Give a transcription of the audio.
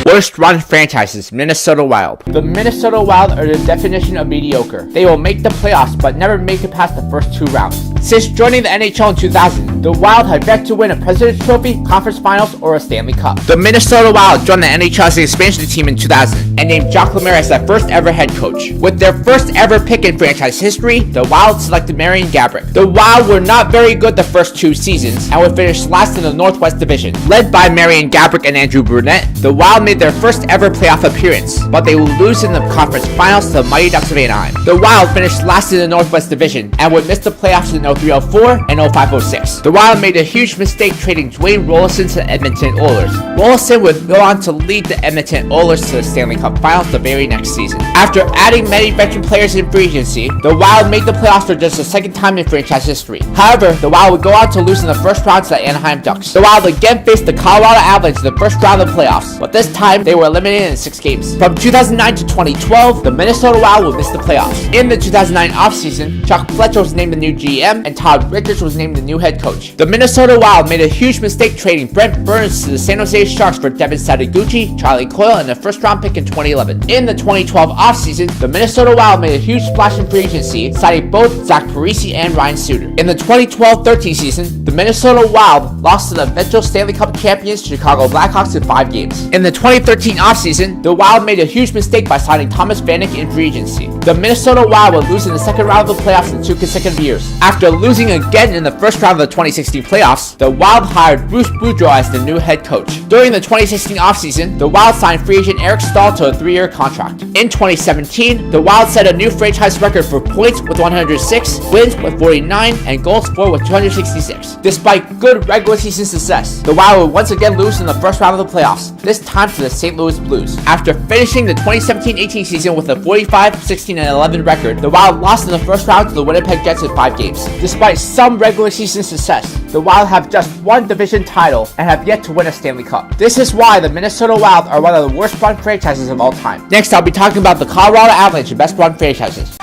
Worst run franchises, Minnesota Wild. The Minnesota Wild are the definition of mediocre. They will make the playoffs but never make it past the first 2 rounds. Since joining the NHL in 2000, the Wild have yet to win a President's Trophy, Conference Finals, or a Stanley Cup. The Minnesota Wild joined the NHL as an expansion team in 2000 and named Jacques Lemaire as their first ever head coach. With their first ever pick in franchise history, the Wild selected Marian Gaborik. The Wild were not very good the first 2 seasons and would finish last in the Northwest Division. Led by Marian Gaborik and Andrew Brunette, the Wild made their first ever playoff appearance, but they would lose in the Conference Finals to the Mighty Ducks of Anaheim. The Wild finished last in the Northwest Division and would miss the playoffs in 03-04 and 05-06. The Wild made a huge mistake trading Dwayne Roloson to the Edmonton Oilers. Roloson would go on to lead the Edmonton Oilers to the Stanley Cup Finals the very next season. After adding many veteran players in free agency, the Wild made the playoffs for just the second time in franchise history. However, the Wild would go on to lose in the first round to the Anaheim Ducks. The Wild again faced the Colorado Avalanche in the first round of the playoffs, but this time they were eliminated in 6 games. From 2009 to 2012, the Minnesota Wild would miss the playoffs. In the 2009 offseason, Chuck Fletcher was named the new GM and Todd Richards was named the new head coach. The Minnesota Wild made a huge mistake trading Brent Burns to the San Jose Sharks for Devin Sadaguchi, Charlie Coyle, and a first round pick in 2011. In the 2012 offseason, the Minnesota Wild made a huge splash in free agency, signing both Zach Parise and Ryan Suter. In the 2012-13 season, the Minnesota Wild lost to the eventual Stanley Cup champions Chicago Blackhawks in 5 games. In the 2013 offseason, the Wild made a huge mistake by signing Thomas Vanek in free agency. The Minnesota Wild would lose in the second round of the playoffs in 2 consecutive years. After losing again in the first round of the 2016 playoffs, the Wild hired Bruce Boudreau as the new head coach. During the 2016 offseason, the Wild signed free agent Eric Staal to a 3-year contract. In 2017, the Wild set a new franchise record for points with 106, wins with 49, and goals for with 266. Despite good regular season success, the Wild would once again lose in the first round of the playoffs, this time to the St. Louis Blues. After finishing the 2017-18 season with a 45-16-11 record, the Wild lost in the first round to the Winnipeg Jets in 5 games. Despite some regular season success, the Wild have just 1 division title and have yet to win a Stanley Cup. This is why the Minnesota Wild are one of the worst run franchises of all time. Next, I'll be talking about the Colorado Avalanche, the best run franchises.